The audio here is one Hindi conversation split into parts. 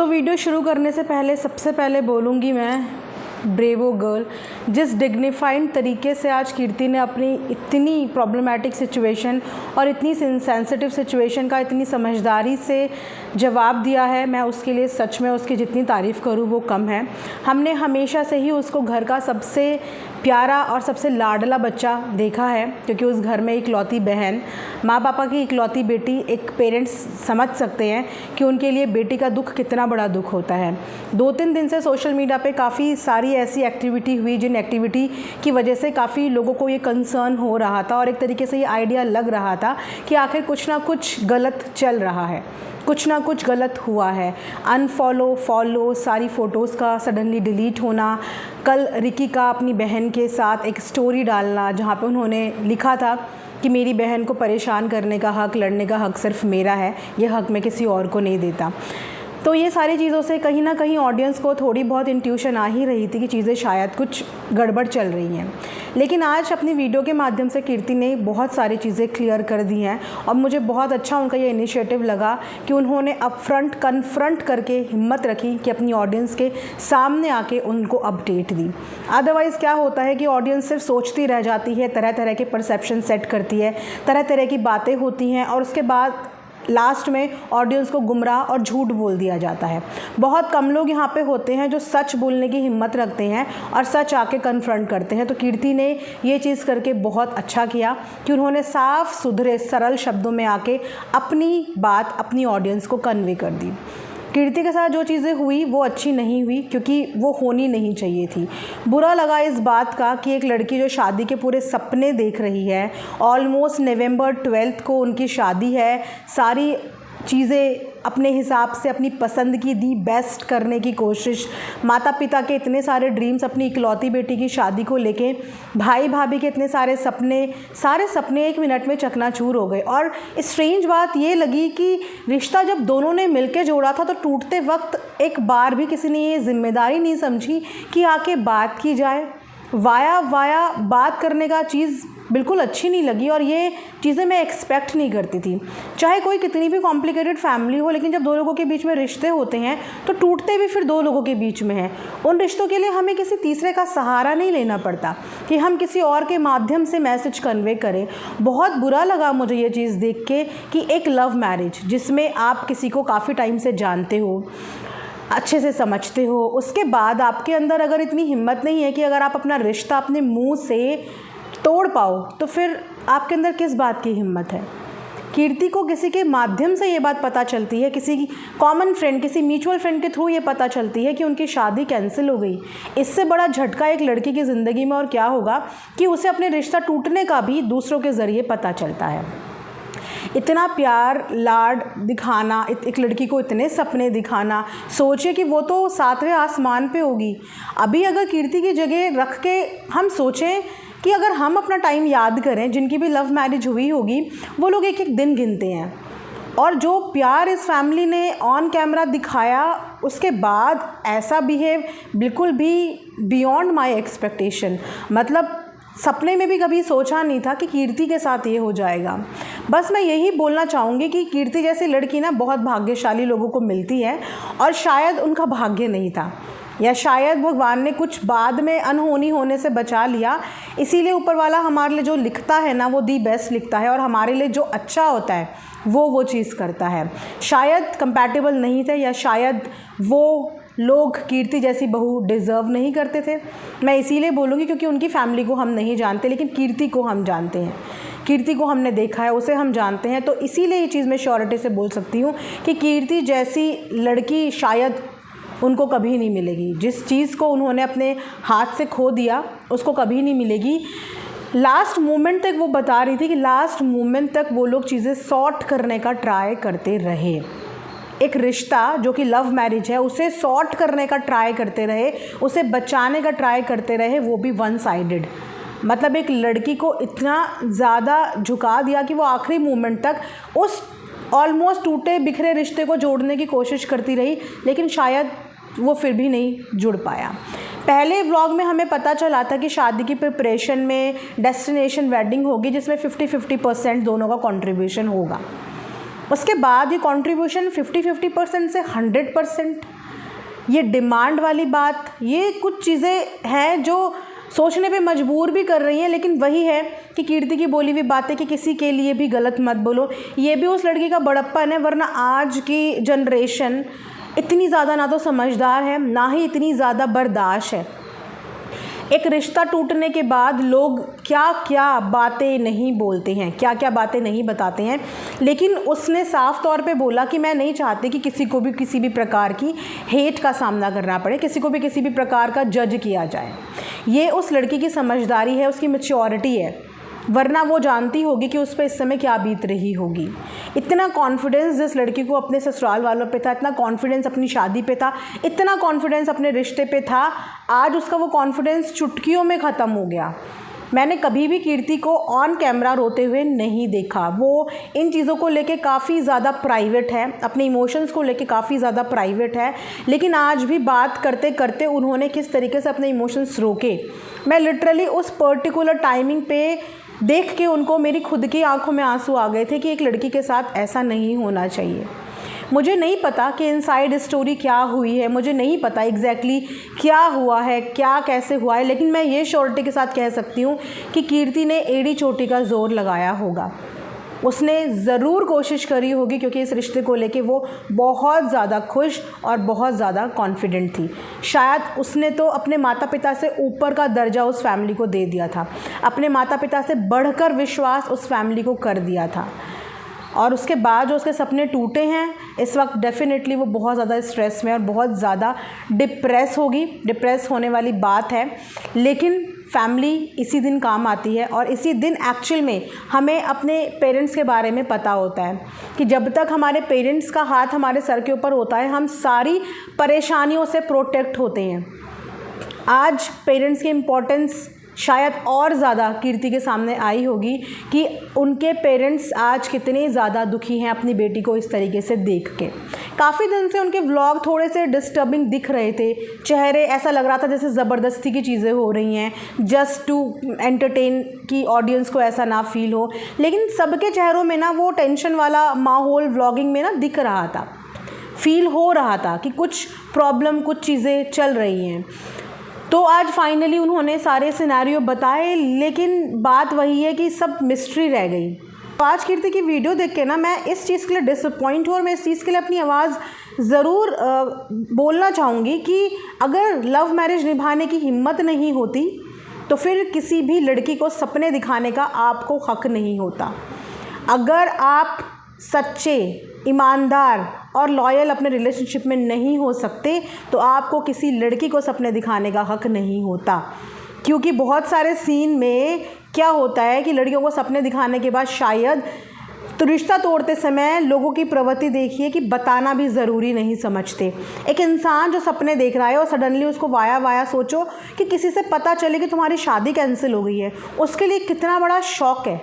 वीडियो शुरू करने से पहले सबसे पहले बोलूँगी मैं ब्रेवो गर्ल, जिस डिग्निफाइड तरीके से आज कीर्ति ने अपनी इतनी प्रॉब्लमेटिक सिचुएशन और इतनी सेंसिटिव सिचुएशन का इतनी समझदारी से जवाब दिया है, मैं उसके लिए सच में उसकी जितनी तारीफ़ करूँ वो कम है। हमने हमेशा से ही उसको घर का सबसे प्यारा और सबसे लाडला बच्चा देखा है, क्योंकि उस घर में इकलौती बहन, माँ पापा की इकलौती बेटी, एक पेरेंट्स समझ सकते हैं कि उनके लिए बेटी का दुख कितना बड़ा दुख होता है। 2-3 दिन से सोशल मीडिया पे काफ़ी सारी ऐसी एक्टिविटी हुई जिन एक्टिविटी की वजह से काफ़ी लोगों को ये कंसर्न हो रहा था और एक तरीके से ये आइडिया लग रहा था कि आखिर कुछ ना कुछ गलत चल रहा है, कुछ ना कुछ गलत हुआ है। अनफॉलो, फॉलो, सारी फ़ोटोज़ का सडनली डिलीट होना, कल रिकी का अपनी बहन के साथ एक स्टोरी डालना जहाँ पे उन्होंने लिखा था कि मेरी बहन को परेशान करने का हक़, लड़ने का हक़ सिर्फ मेरा है, ये हक़ मैं किसी और को नहीं देता। तो ये सारी चीज़ों से कहीं ना कहीं ऑडियंस को थोड़ी बहुत इंट्यूशन आ ही रही थी कि चीज़ें शायद कुछ गड़बड़ चल रही हैं। लेकिन आज अपनी वीडियो के माध्यम से कीर्ति ने बहुत सारी चीज़ें क्लियर कर दी हैं और मुझे बहुत अच्छा उनका ये इनिशिएटिव लगा कि उन्होंने अपफ्रंट कन्फ्रंट करके हिम्मत रखी कि अपनी ऑडियंस के सामने आके उनको अपडेट दी। अदरवाइज़ क्या होता है कि ऑडियंस सिर्फ सोचती रह जाती है, तरह तरह के परसेप्शन सेट करती है, तरह तरह की बातें होती हैं और उसके बाद लास्ट में ऑडियंस को गुमराह और झूठ बोल दिया जाता है। बहुत कम लोग यहाँ पे होते हैं जो सच बोलने की हिम्मत रखते हैं और सच आके कन्फ्रंट करते हैं। तो कीर्ति ने ये चीज़ करके बहुत अच्छा किया कि उन्होंने साफ सुथरे सरल शब्दों में आके अपनी बात अपनी ऑडियंस को कन्वे कर दी। कीर्ति के साथ जो चीज़ें हुई वो अच्छी नहीं हुई, क्योंकि वो होनी नहीं चाहिए थी। बुरा लगा इस बात का कि एक लड़की जो शादी के पूरे सपने देख रही है, ऑलमोस्ट नवंबर 12 को उनकी शादी है, सारी चीज़ें अपने हिसाब से अपनी पसंद की दी बेस्ट करने की कोशिश, माता पिता के इतने सारे ड्रीम्स अपनी इकलौती बेटी की शादी को लेके, भाई भाभी के इतने सारे सपने 1 मिनट में चकनाचूर हो गए। और स्ट्रेंज बात ये लगी कि रिश्ता जब दोनों ने मिलके जोड़ा था तो टूटते वक्त एक बार भी किसी ने ये जिम्मेदारी नहीं समझी कि आके बात की जाए। वाया बात करने का चीज़ बिल्कुल अच्छी नहीं लगी और ये चीज़ें मैं एक्सपेक्ट नहीं करती थी। चाहे कोई कितनी भी कॉम्प्लिकेटेड फैमिली हो, लेकिन जब 2 लोगों के बीच में रिश्ते होते हैं तो टूटते भी फिर 2 लोगों के बीच में हैं। उन रिश्तों के लिए हमें किसी तीसरे का सहारा नहीं लेना पड़ता कि हम किसी और के माध्यम से मैसेज कन्वे करें। बहुत बुरा लगा मुझे ये चीज़ देख के कि एक लव मैरिज जिसमें आप किसी को काफ़ी टाइम से जानते हो, अच्छे से समझते हो, उसके बाद आपके अंदर अगर इतनी हिम्मत नहीं है कि अगर आप अपना रिश्ता अपने मुंह से तोड़ पाओ तो फिर आपके अंदर किस बात की हिम्मत है। कीर्ति को किसी के माध्यम से ये बात पता चलती है, किसी कॉमन फ्रेंड, किसी म्यूचुअल फ्रेंड के थ्रू ये पता चलती है कि उनकी शादी कैंसिल हो गई। इससे बड़ा झटका एक लड़की की ज़िंदगी में और क्या होगा कि उसे अपने रिश्ता टूटने का भी दूसरों के ज़रिए पता चलता है। इतना प्यार लाड दिखाना, एक लड़की को इतने सपने दिखाना, सोचे कि वो तो 7वें आसमान पे होगी। अभी अगर कीर्ति की जगह रख के हम सोचें कि अगर हम अपना टाइम याद करें, जिनकी भी लव मैरिज हुई होगी वो लोग एक एक दिन गिनते हैं और जो प्यार इस फैमिली ने ऑन कैमरा दिखाया उसके बाद ऐसा बिहेव बिल्कुल भी बियॉन्ड माय एक्सपेक्टेशन। मतलब सपने में भी कभी सोचा नहीं था कि कीर्ति के साथ ये हो जाएगा। बस मैं यही बोलना चाहूँगी कि कीर्ति जैसी लड़की ना बहुत भाग्यशाली लोगों को मिलती है और शायद उनका भाग्य नहीं था, या शायद भगवान ने कुछ बाद में अनहोनी होने से बचा लिया। इसीलिए ऊपर वाला हमारे लिए जो लिखता है ना वो दी बेस्ट लिखता है और हमारे लिए जो अच्छा होता है वो चीज़ करता है। शायद कंपैटिबल नहीं थे या शायद वो लोग कीर्ति जैसी बहू डिज़र्व नहीं करते थे। मैं इसीलिए बोलूँगी क्योंकि उनकी फैमिली को हम नहीं जानते, लेकिन कीर्ति को हम जानते हैं, कीर्ति को हमने देखा है, उसे हम जानते हैं। तो इसीलिए ये चीज़ मैं श्योरिटी से बोल सकती हूँ कि कीर्ति जैसी लड़की शायद उनको कभी नहीं मिलेगी। जिस चीज़ को उन्होंने अपने हाथ से खो दिया उसको कभी नहीं मिलेगी। लास्ट मोमेंट तक वो बता रही थी कि लास्ट मोमेंट तक वो लोग चीज़ें सॉर्ट करने का ट्राई करते रहे। एक रिश्ता जो कि लव मैरिज है उसे सॉर्ट करने का ट्राई करते रहे, उसे बचाने का ट्राई करते रहे, वो भी 1 साइडेड। मतलब एक लड़की को इतना ज़्यादा झुका दिया कि वो आखिरी मोमेंट तक उस ऑलमोस्ट टूटे बिखरे रिश्ते को जोड़ने की कोशिश करती रही, लेकिन शायद वो फिर भी नहीं जुड़ पाया। पहले व्लॉग में हमें पता चला था कि शादी की प्रिपरेशन में डेस्टिनेशन वेडिंग होगी जिसमें 50-50% दोनों का कंट्रीब्यूशन होगा। उसके बाद ये कंट्रीब्यूशन 50-50% से 100%, ये डिमांड वाली बात, ये कुछ चीज़ें हैं जो सोचने पे मजबूर भी कर रही हैं। लेकिन वही है कि कीर्ति की बोली हुई बातें कि किसी के लिए भी गलत मत बोलो, ये भी उस लड़की का बड़प्पन है। वरना आज की जनरेशन इतनी ज़्यादा ना तो समझदार है, ना ही इतनी ज़्यादा बर्दाश्त है। एक रिश्ता टूटने के बाद लोग क्या क्या बातें नहीं बोलते हैं, क्या क्या बातें नहीं बताते हैं। लेकिन उसने साफ तौर पे बोला कि मैं नहीं चाहती कि किसी को भी किसी भी प्रकार की हेट का सामना करना पड़े, किसी को भी किसी भी प्रकार का जज किया जाए। ये उस लड़की की समझदारी है, उसकी मैच्योरिटी है। वरना वो जानती होगी कि उस पर इस समय क्या बीत रही होगी। इतना कॉन्फिडेंस जिस लड़की को अपने ससुराल वालों पे था, इतना कॉन्फिडेंस अपनी शादी पे था, इतना कॉन्फिडेंस अपने रिश्ते पे था, आज उसका वो कॉन्फिडेंस चुटकियों में ख़त्म हो गया। मैंने कभी भी कीर्ति को ऑन कैमरा रोते हुए नहीं देखा। वो इन चीज़ों को लेके काफ़ी ज़्यादा प्राइवेट है, अपने इमोशंस को लेके काफ़ी ज़्यादा प्राइवेट है। लेकिन आज भी बात करते करते उन्होंने किस तरीके से अपने इमोशंस रोके, मैं लिटरली उस पर्टिकुलर टाइमिंग पे देख के उनको मेरी खुद की आंखों में आंसू आ गए थे कि एक लड़की के साथ ऐसा नहीं होना चाहिए। मुझे नहीं पता कि इनसाइड स्टोरी क्या हुई है, मुझे नहीं पता एग्जैक्टली क्या हुआ है, क्या कैसे हुआ है। लेकिन मैं ये श्योरिटी के साथ कह सकती हूँ कि कीर्ति ने एड़ी चोटी का ज़ोर लगाया होगा। उसने ज़रूर कोशिश करी होगी, क्योंकि इस रिश्ते को लेके वो बहुत ज़्यादा खुश और बहुत ज़्यादा कॉन्फिडेंट थी। शायद उसने तो अपने माता पिता से ऊपर का दर्जा उस फैमिली को दे दिया था, अपने माता पिता से बढ़कर विश्वास उस फैमिली को कर दिया था। और उसके बाद जो उसके सपने टूटे हैं, इस वक्त डेफिनेटली वो बहुत ज़्यादा स्ट्रेस में और बहुत ज़्यादा डिप्रेस होगी। डिप्रेस होने वाली बात है। लेकिन फैमिली इसी दिन काम आती है, और इसी दिन एक्चुअल में हमें अपने पेरेंट्स के बारे में पता होता है कि जब तक हमारे पेरेंट्स का हाथ हमारे सर के ऊपर होता है, हम सारी परेशानियों से प्रोटेक्ट होते हैं। आज पेरेंट्स की इम्पोर्टेंस शायद और ज़्यादा कीर्ति के सामने आई होगी कि उनके पेरेंट्स आज कितने ज़्यादा दुखी हैं अपनी बेटी को इस तरीके से देख के। काफ़ी दिन से उनके व्लॉग थोड़े से डिस्टर्बिंग दिख रहे थे, चेहरे ऐसा लग रहा था जैसे ज़बरदस्ती की चीज़ें हो रही हैं, जस्ट टू एंटरटेन की ऑडियंस को ऐसा ना फील हो। लेकिन सबके चेहरों में ना वो टेंशन वाला माहौल व्लॉगिंग में ना दिख रहा था, फील हो रहा था कि कुछ प्रॉब्लम, कुछ चीज़ें चल रही हैं। तो आज फाइनली उन्होंने सारे सिनेरियो बताए, लेकिन बात वही है कि सब मिस्ट्री रह गई। तो आज कीर्ति की वीडियो देख के ना मैं इस चीज़ के लिए डिसअपॉइंट हूँ, और मैं इस चीज़ के लिए अपनी आवाज़ ज़रूर बोलना चाहूँगी कि अगर लव मैरिज निभाने की हिम्मत नहीं होती तो फिर किसी भी लड़की को सपने दिखाने का आपको हक नहीं होता। अगर आप सच्चे, ईमानदार और लॉयल अपने रिलेशनशिप में नहीं हो सकते तो आपको किसी लड़की को सपने दिखाने का हक नहीं होता। क्योंकि बहुत सारे सीन में क्या होता है कि लड़कियों को सपने दिखाने के बाद शायद तो रिश्ता तोड़ते समय लोगों की प्रवृत्ति देखिए कि बताना भी ज़रूरी नहीं समझते। एक इंसान जो सपने देख रहा है और सडनली उसको वाया सोचो कि किसी से पता चले कि तुम्हारी शादी कैंसिल हो गई है, उसके लिए कितना बड़ा शॉक है,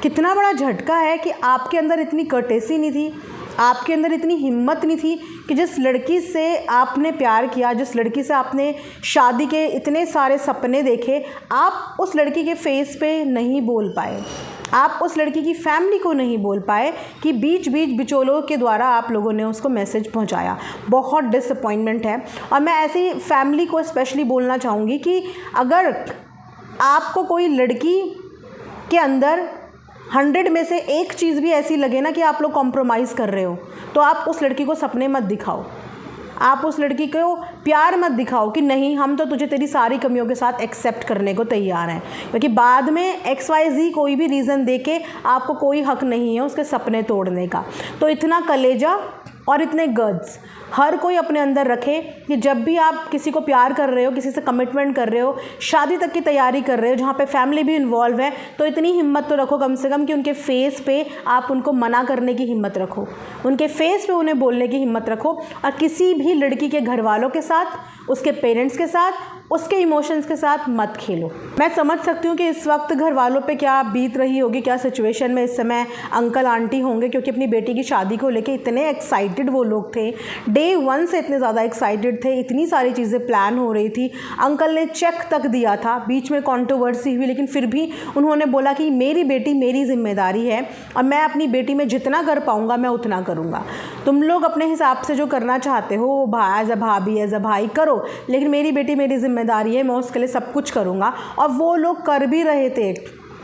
कितना बड़ा झटका है कि आपके अंदर इतनी कर्टेसी नहीं थी, आपके अंदर इतनी हिम्मत नहीं थी कि जिस लड़की से आपने प्यार किया, जिस लड़की से आपने शादी के इतने सारे सपने देखे, आप उस लड़की के फेस पे नहीं बोल पाए, आप उस लड़की की फैमिली को नहीं बोल पाए कि बीच बिचौलों के द्वारा आप लोगों ने उसको मैसेज पहुंचाया। बहुत डिसअपॉइंटमेंट है। और मैं ऐसी फैमिली को स्पेशली बोलना चाहूँगी कि अगर आपको कोई लड़की के अंदर 100 में से एक चीज़ भी ऐसी लगे ना कि आप लोग कॉम्प्रोमाइज़ कर रहे हो, तो आप उस लड़की को सपने मत दिखाओ, आप उस लड़की को प्यार मत दिखाओ कि नहीं हम तो तुझे तेरी सारी कमियों के साथ एक्सेप्ट करने को तैयार हैं। क्योंकि बाद में XYZ कोई भी रीज़न दे के आपको कोई हक नहीं है उसके सपने तोड़ने का। तो इतना कलेजा और इतने गट्स हर कोई अपने अंदर रखे कि जब भी आप किसी को प्यार कर रहे हो, किसी से कमिटमेंट कर रहे हो, शादी तक की तैयारी कर रहे हो जहाँ पे फैमिली भी इन्वॉल्व है, तो इतनी हिम्मत तो रखो कम से कम कि उनके फेस पे आप उनको मना करने की हिम्मत रखो, उनके फेस पे उन्हें बोलने की हिम्मत रखो। और किसी भी लड़की के घर वालों के साथ, उसके पेरेंट्स के साथ, उसके इमोशंस के साथ मत खेलो। मैं समझ सकती हूँ कि इस वक्त घर वालों पे क्या बीत रही होगी, क्या सिचुएशन में इस समय अंकल आंटी होंगे, क्योंकि अपनी बेटी की शादी को लेके इतने एक्साइटेड एक्साइटेड वो लोग थे, डे 1 से इतने ज़्यादा एक्साइटेड थे, इतनी सारी चीज़ें प्लान हो रही थी। अंकल ने चेक तक दिया था, बीच में कंट्रोवर्सी हुई, लेकिन फिर भी उन्होंने बोला कि मेरी बेटी मेरी जिम्मेदारी है और मैं अपनी बेटी में जितना कर पाऊँगा मैं उतना करूँगा। तुम लोग अपने हिसाब से जो करना चाहते हो एज अ भाभी एज अ भाई करो, लेकिन मेरी बेटी मेरी जिम्मेदारी है, मैं उसके लिए सब कुछ करूँगा। और वो लोग कर भी रहे थे।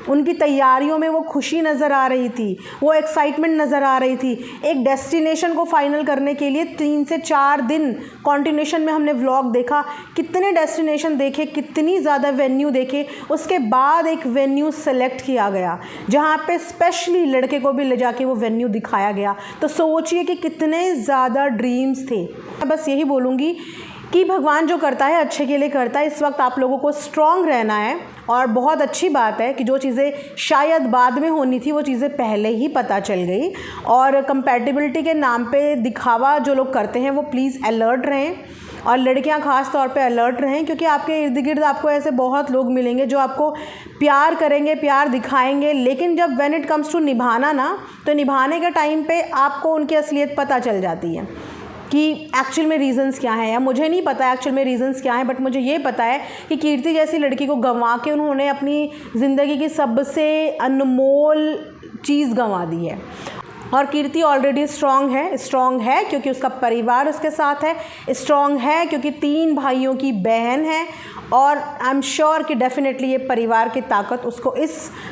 उनकी तैयारियों में वो खुशी नज़र आ रही थी, वो एक्साइटमेंट नज़र आ रही थी। एक डेस्टिनेशन को फाइनल करने के लिए 3 से 4 दिन कॉन्टिन्यूशन में हमने व्लॉग देखा, कितने डेस्टिनेशन देखे, कितनी ज़्यादा वेन्यू देखे। उसके बाद एक वेन्यू सेलेक्ट किया गया जहाँ पे स्पेशली लड़के को भी ले जाके वो वेन्यू दिखाया गया। तो सोचिए कि कितने ज़्यादा ड्रीम्स थे। मैं बस यही बोलूँगी कि भगवान जो करता है अच्छे के लिए करता है। इस वक्त आप लोगों को स्ट्रॉन्ग रहना है और बहुत अच्छी बात है कि जो चीज़ें शायद बाद में होनी थी वो चीज़ें पहले ही पता चल गई। और कंपैटिबिलिटी के नाम पे दिखावा जो लोग करते हैं वो प्लीज़ अलर्ट रहें, और लड़कियां ख़ास तौर पे अलर्ट रहें, क्योंकि आपके इर्द गिर्द आपको ऐसे बहुत लोग मिलेंगे जो आपको प्यार करेंगे, प्यार दिखाएंगे, लेकिन जब व्हेन इट कम्स टू निभाना ना, तो निभाने के टाइम पे आपको उनकी असलियत पता चल जाती है कि एक्चुअल में रीज़न्स क्या हैं। या मुझे नहीं पता एक्चुअल में रीज़न्स क्या हैं, बट मुझे ये पता है कि कीर्ति जैसी लड़की को गंवा के उन्होंने अपनी ज़िंदगी की सबसे अनमोल चीज़ गंवा दी है। और कीर्ति ऑलरेडी स्ट्रॉन्ग है क्योंकि उसका परिवार उसके साथ है, स्ट्रॉन्ग है क्योंकि 3 भाइयों की बहन है, और आई एम श्योर कि डेफिनेटली ये परिवार की ताकत उसको इस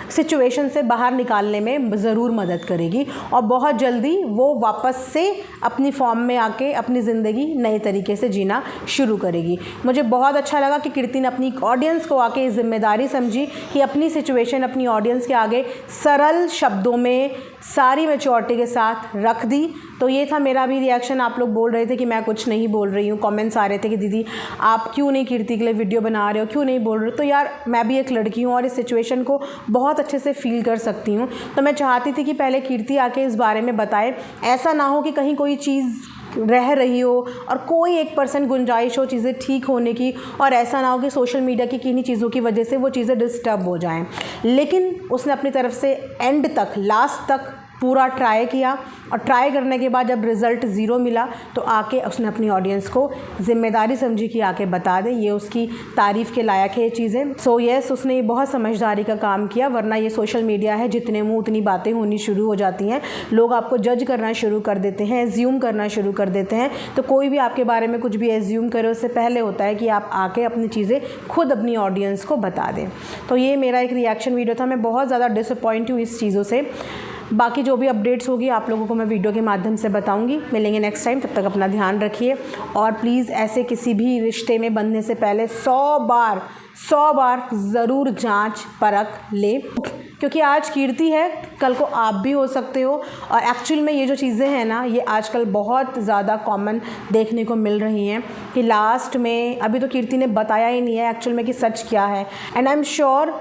सिचुएशन से बाहर निकालने में ज़रूर मदद करेगी, और बहुत जल्दी वो वापस से अपनी फॉर्म में आके अपनी ज़िंदगी नए तरीके से जीना शुरू करेगी। मुझे बहुत अच्छा लगा कि कीर्ति ने अपनी ऑडियंस को आके जिम्मेदारी समझी कि अपनी सिचुएशन अपनी ऑडियंस के आगे सरल शब्दों में सारी मैच्योरिटी के साथ रख दी। तो ये था मेरा भी रिएक्शन। आप लोग बोल रहे थे कि मैं कुछ नहीं बोल रही हूँ, कमेंट्स आ रहे थे कि दीदी आप क्यों नहीं कीर्ति के लिए वीडियो बना रहे हो, क्यों नहीं बोल रहे हो। तो यार मैं भी एक लड़की हूँ और इस सिचुएशन को बहुत अच्छे से फील कर सकती हूँ। तो मैं चाहती थी कि पहले कीर्ति आके इस बारे में बताए, ऐसा ना हो कि कहीं कोई चीज़ रह रही हो और कोई 1% गुंजाइश हो चीज़ें ठीक होने की, और ऐसा ना हो कि सोशल मीडिया की किन्हीं चीज़ों की वजह से वो चीज़ें डिस्टर्ब हो जाएं। लेकिन उसने अपनी तरफ से एंड तक, लास्ट तक पूरा ट्राई किया, और ट्राई करने के बाद जब रिज़ल्ट 0 मिला तो आके उसने अपनी ऑडियंस को ज़िम्मेदारी समझी कि आके बता दें। ये उसकी तारीफ़ के लायक है ये चीज़ें। सो येस, उसने ये बहुत समझदारी का काम किया, वरना ये सोशल मीडिया है, जितने मुँह उतनी बातें होनी शुरू हो जाती हैं। लोग आपको जज करना शुरू कर देते हैं, एज्यूम करना शुरू कर देते हैं। तो कोई भी आपके बारे में कुछ भी एज्यूम करे उससे पहले होता है कि आप आके अपनी चीज़ें खुद अपनी ऑडियंस को बता दें। तो ये मेरा एक रिएक्शन वीडियो था। मैं बहुत ज़्यादा डिसअपॉइंट हूँ इस चीज़ों से। बाकी जो भी अपडेट्स होगी आप लोगों को मैं वीडियो के माध्यम से बताऊंगी। मिलेंगे नेक्स्ट टाइम, तब तक अपना ध्यान रखिए, और प्लीज़ ऐसे किसी भी रिश्ते में बंधने से पहले 100 बार ज़रूर जांच परख ले, क्योंकि आज कीर्ति है, कल को आप भी हो सकते हो। और एक्चुअल में ये जो चीज़ें हैं ना, ये आजकल बहुत ज़्यादा कॉमन देखने को मिल रही हैं कि लास्ट में, अभी तो कीर्ति ने बताया ही नहीं है एक्चुअल में कि सच क्या है। एंड आई एम श्योर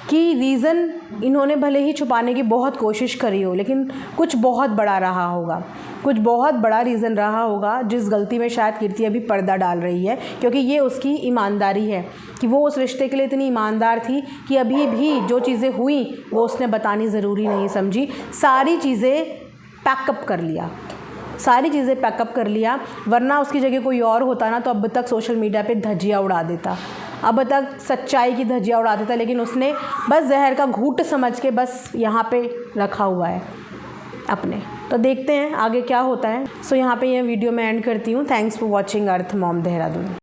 कि रीज़न इन्होंने भले ही छुपाने की बहुत कोशिश करी हो, लेकिन कुछ बहुत बड़ा रहा होगा, कुछ बहुत बड़ा रीज़न रहा होगा जिस गलती में शायद कीर्ति अभी पर्दा डाल रही है। क्योंकि ये उसकी ईमानदारी है कि वो उस रिश्ते के लिए इतनी ईमानदार थी कि अभी भी जो चीज़ें हुई वो उसने बतानी ज़रूरी नहीं समझी। सारी चीज़ें पैकअप कर लिया, वरना उसकी जगह कोई और होता ना तो अब तक सोशल मीडिया पे धज्जियाँ उड़ा देता, अब तक सच्चाई की धज्जियाँ उड़ा देता। लेकिन उसने बस जहर का घूंट समझ के बस यहाँ पे रखा हुआ है अपने। तो देखते हैं आगे क्या होता है। सो यहाँ पे ये वीडियो मैं एंड करती हूँ। Thanks for watching earth mom Dehradun.